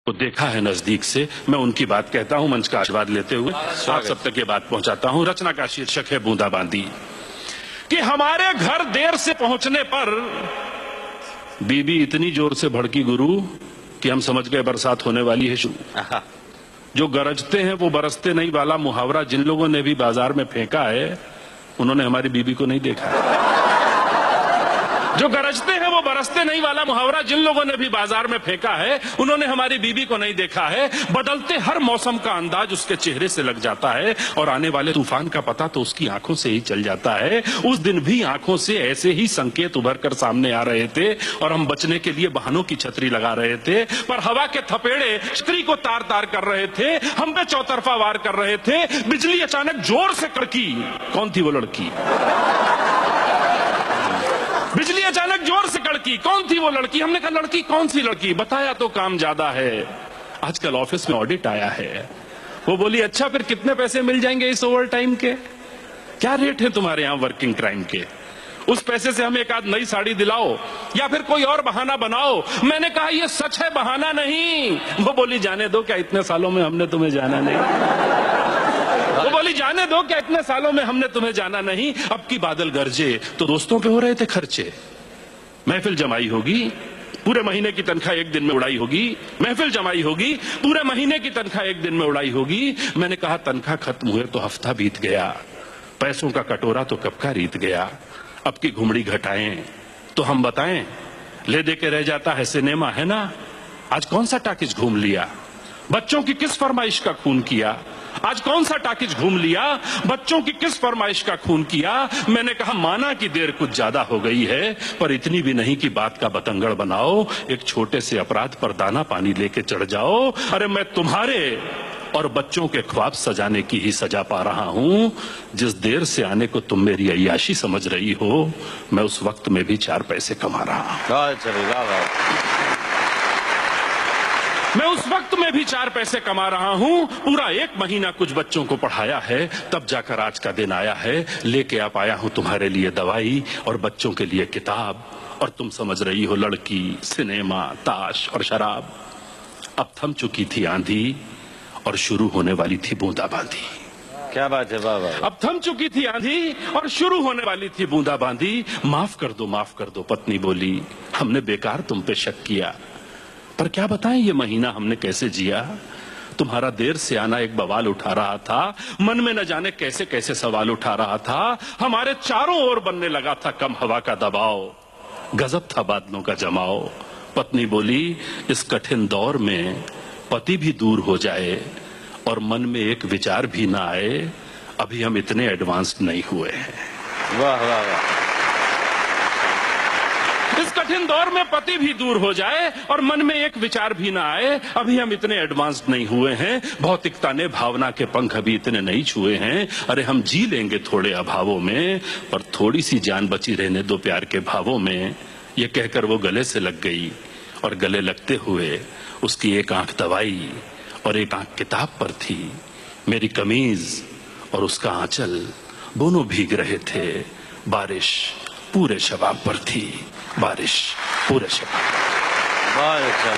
को देखा है नजदीक से, मैं उनकी बात कहता हूं मंच का आशीर्वाद लेते हुए आप सब तक ये बात पहुंचाता हूं। रचना का शीर्षक है बूंदाबांदी। कि हमारे घर देर से पहुंचने पर बीबी इतनी जोर से भड़की गुरु कि हम समझ गए बरसात होने वाली है शुरू। जो गरजते हैं वो बरसते नहीं वाला मुहावरा जिन लोगों ने भी बाजार में फेंका है उन्होंने हमारी बीबी को नहीं देखा है। जो गरजते हैं वो बरसते नहीं वाला मुहावरा जिन लोगों ने भी बाजार में फेंका है उन्होंने हमारी बीबी को नहीं देखा है। बदलते हर मौसम का अंदाज उसके चेहरे से लग जाता है और आने वाले तूफान का पता तो उसकी आंखों से ही चल जाता है। उस दिन भी आंखों से ऐसे ही संकेत उभर कर सामने आ रहे थे और हम बचने के लिए बहानों की छतरी लगा रहे थे, पर हवा के थपेड़े छतरी को तार तार कर रहे थे, हम पे चौतरफा वार कर रहे थे। बिजली अचानक जोर से कड़की। कौन थी वो लड़की? बिजली अचानक जोर से कड़की। कौन थी वो लड़की? हमने कहा लड़की कौन सी लड़की? बताया तो काम ज्यादा है, आजकल ऑफिस में ऑडिट आया है। वो बोली अच्छा फिर कितने पैसे मिल जाएंगे इस ओवर टाइम के? क्या रेट है तुम्हारे यहां वर्किंग टाइम के? उस पैसे से हमें एक आध नई साड़ी दिलाओ या फिर कोई और बहाना बनाओ। मैंने कहा ये सच है, बहाना नहीं। वो बोली जाने दो, क्या इतने सालों में हमने तुम्हें जाना नहीं? वो बोली जाने दो, क्या इतने सालों में हमने तुम्हें जाना नहीं? अब की बादल गरजे तो दोस्तों पे हो रहे थे खर्चे। महफिल जमाई होगी, पूरे महीने की तनख्वाह एक दिन में उड़ाई होगी। महफिल जमाई होगी, पूरे महीने की तनख्वाह एक दिन में उड़ाई होगी। मैंने कहा तनख्वाह खत्म हुए तो हफ्ता बीत गया, पैसों का कटोरा तो कब का रीत गया। अब की घुमड़ी घटाएं तो हम बताएं, ले दे के रह जाता है सिनेमा, है ना? आज कौन सा टाकिज घूम लिया? बच्चों की किस फरमाइश का खून किया? आज कौन सा टाकिज घूम लिया? बच्चों की किस फरमाइश का खून किया? मैंने कहा माना कि देर कुछ ज्यादा हो गई है, पर इतनी भी नहीं कि बात का बतंगड़ बनाओ। एक छोटे से अपराध पर दाना पानी लेके चढ़ जाओ। अरे मैं तुम्हारे और बच्चों के ख्वाब सजाने की ही सजा पा रहा हूं। जिस देर से आने को तुम मेरी अय्याशी समझ रही हो, मैं उस वक्त में भी 4 पैसे कमा रहा हूं। मैं उस वक्त में भी 4 पैसे कमा रहा हूं। पूरा 1 महीना कुछ बच्चों को पढ़ाया है, तब जाकर आज का दिन आया है। लेके आप आया हूं तुम्हारे लिए दवाई और बच्चों के लिए किताब, और तुम समझ रही हो लड़की, सिनेमा, ताश और शराब। अब थम चुकी थी आंधी और शुरू होने वाली थी बूंदाबांदी। क्या बात है बाबा। अब थम चुकी थी आंधी और शुरू होने वाली थी बूंदाबांदी। माफ कर दो पत्नी बोली, हमने बेकार तुम पे शक किया, पर क्या बताएं ये महीना हमने कैसे जिया। तुम्हारा देर से आना एक बवाल उठा रहा था, मन में न जाने कैसे कैसे सवाल उठा रहा था। हमारे चारों ओर बनने लगा था कम हवा का दबाव, गजब था बादलों का जमाव। पत्नी बोली इस कठिन दौर में पति भी दूर हो जाए और मन में एक विचार भी ना आए, अभी हम इतने एडवांस्ड नहीं हुए हैं। वाह वाह वाह। इस कठिन दौर में पति भी दूर हो जाए और मन में एक विचार भी ना आए, अभी हम इतने एडवांस्ड नहीं हुए हैं। भौतिकता ने भावना के पंख अभी इतने नहीं छुए हैं। अरे हम जी लेंगे थोड़े अभावों में, पर थोड़ी सी जान बची रहने दो प्यार के भावों में। ये कहकर वो गले से लग गई और गले लगते हुए उसकी एक आंख दवाई और एक आंख किताब पर थी। मेरी कमीज और उसका आंचल दोनों भीग रहे थे। बारिश पूरे शबाब पर थी, बारिश पूरे शबाब। बहुत अच्छा।